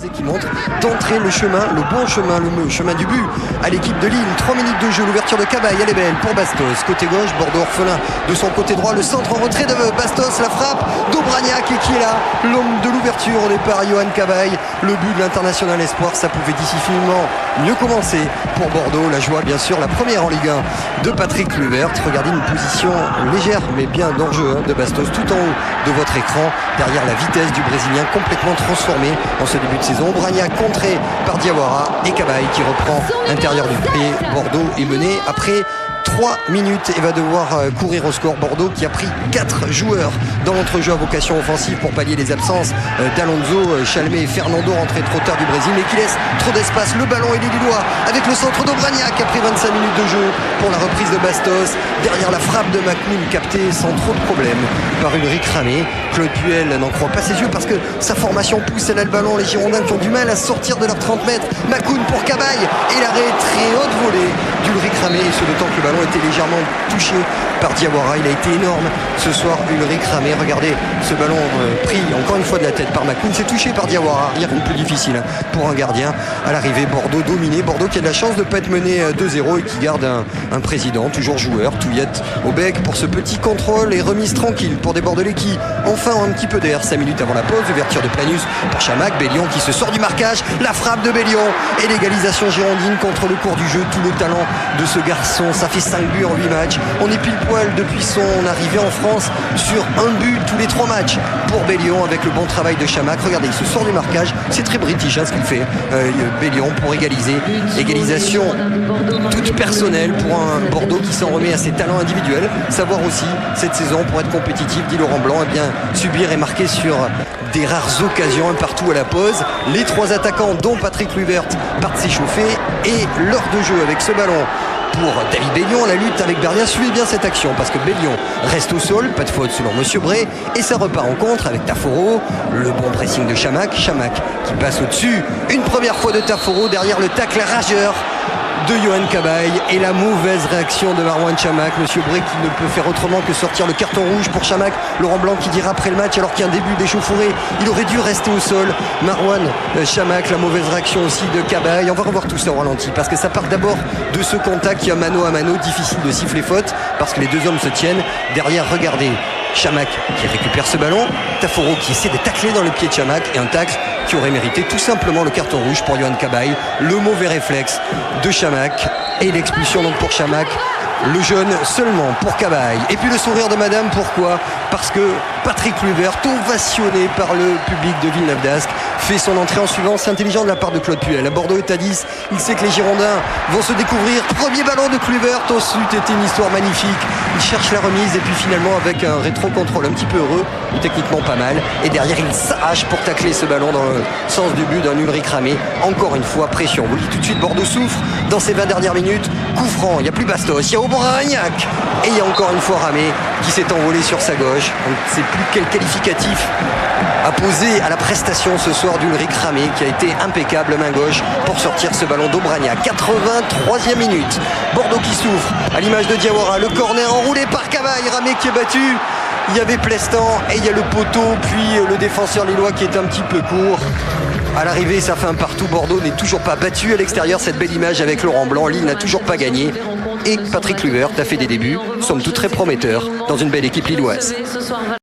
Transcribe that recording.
Et qui montre d'entrer le chemin, le bon chemin, le chemin du but à l'équipe de Lille. 3 minutes de jeu, l'ouverture de Cabaye, elle est belle pour Bastos. Côté gauche, Bordeaux orphelin de son côté droit, le centre en retrait de Bastos, la frappe d'Aubragnac et qui est là, l'homme de l'ouverture au départ, Johan Cabaye. Le but de l'international espoir, ça pouvait difficilement mieux commencer pour Bordeaux. La joie bien sûr, la première en Ligue 1 de Patrick Kluivert. Regardez une position légère mais bien d'enjeu de Bastos tout en haut de votre écran, derrière la vitesse du Brésilien complètement transformé en ce début de saison. Aubragnac contré par Diawara et Cabaye qui reprend l'intérieur du pied. Bordeaux est mené après 3 minutes et va devoir courir au score. Bordeaux qui a pris 4 joueurs dans l'entrejeu à vocation offensive pour pallier les absences d'Alonso, Chalmé et Fernando rentrés trop tard du Brésil mais qui laisse trop d'espace. Le ballon et les Lillois avec le centre d'Aubragnac après 25 minutes de jeu pour la reprise de Bastos. Derrière la frappe de Makoun captée sans trop de problème par Ulrich Ramé. Claude Puel n'en croit pas ses yeux parce que sa formation pousse, elle a le ballon. Les Girondins qui ont du mal à sortir de leurs 30 mètres. Makoun pour Cabaye et l'arrêt très haute volée d'Ulrich Ramé, et ce d'autant que le ballon était légèrement touché par Diawara. Il a été énorme ce soir, Ulrich Ramé. Regardez ce ballon pris encore une fois de la tête par Makoun. C'est touché par Diawara. Rien de plus difficile pour un gardien. À l'arrivée, Bordeaux dominé. Bordeaux qui a de la chance de ne pas être mené 2-0 et qui garde un président, toujours joueur, Touillette au bec pour ce petit contrôle et remise tranquille pour des Bordelais qui enfin ont un petit peu d'air. 5 minutes avant la pause, ouverture de Planus pour Chamac. Bellion qui se sort du marquage. La frappe de Bellion et l'égalisation girondine contre le cours du jeu. Tout le talent de ce garçon. Ça fait 5 buts en 8 matchs. On est pile poil depuis son arrivée en France sur un but tous les 3 matchs pour Bellion avec le bon travail de Chamac. Regardez, il se sort du marquage. C'est très british ce qu'il fait. Bellion pour égaliser. Égalisation toute personnelle pour un Bordeaux qui s'en remet à ses talents individuels. Savoir aussi cette saison pour être compétitif, dit Laurent Blanc, et bien subir et marquer sur des rares occasions un partout à la pause. Les 3 attaquants dont Patrick Kluivert partent s'échauffer et l'heure de jeu avec ce ballon pour David Bellion, la lutte avec Berlia. Suivez bien cette action parce que Bellion reste au sol, pas de faute selon Monsieur Bré, et ça repart en contre avec Taforo, le bon pressing de Chamac. Chamac qui passe au-dessus une première fois de Taforo derrière le tacle rageur de Johan Cabaye et la mauvaise réaction de Marouane Chamakh. Monsieur Bré qui ne peut faire autrement que sortir le carton rouge pour Chamakh. Laurent Blanc qui dira après le match, alors qu'il y a un début d'échauffourée, il aurait dû rester au sol. Marouane Chamakh, la mauvaise réaction aussi de Cabaye. On va revoir tout ça au ralenti parce que ça part d'abord de ce contact qui a mano à mano, difficile de siffler faute parce que les deux hommes se tiennent. Derrière, regardez Chamakh qui récupère ce ballon, Taforo qui essaie de tacler dans le pied de Chamakh et un tacle qui aurait mérité tout simplement le carton rouge pour Johan Cabaye. Le mauvais réflexe de Chamakh et l'expulsion donc pour Chamakh. Le jeune seulement pour Cabaye. Et puis le sourire de madame, pourquoi? Parce que Patrick Kluivert, ovationné par le public de Villeneuve d'Ascq, fait son entrée en suivant. C'est intelligent de la part de Claude Puel. Bordeaux est à 10. Il sait que les Girondins vont se découvrir. Premier ballon de Kluivert. Ensuite, était une histoire magnifique. Il cherche la remise et puis finalement avec un rétro-contrôle un petit peu heureux, techniquement pas mal. Et derrière, il s'arrache pour tacler ce ballon dans le sens du but d'un Ulrich Ramé. Encore une fois, pression. Vous le dites tout de suite, Bordeaux souffre dans ces 20 dernières minutes. Coup franc. Il n'y a plus Bastos. Il y a Aubragnac. Et il y a encore une fois Ramé qui s'est envolé sur sa gauche. On ne sait plus quel qualificatif a posé à la prestation ce soir d'Ulrich Ramé qui a été impeccable main gauche pour sortir ce ballon d'Aubragnac. 83e minute. Bordeaux qui souffre à l'image de Diawara. Le corner enroulé par Cabaye. Ramé qui est battu. Il y avait Plestan et il y a le poteau puis le défenseur lillois qui est un petit peu court. À l'arrivée, ça fait un partout. Bordeaux n'est toujours pas battu à l'extérieur. Cette belle image avec Laurent Blanc. Lille n'a toujours pas gagné. Et Patrick Kluivert a fait des débuts, somme toute très prometteurs, dans une belle équipe lilloise.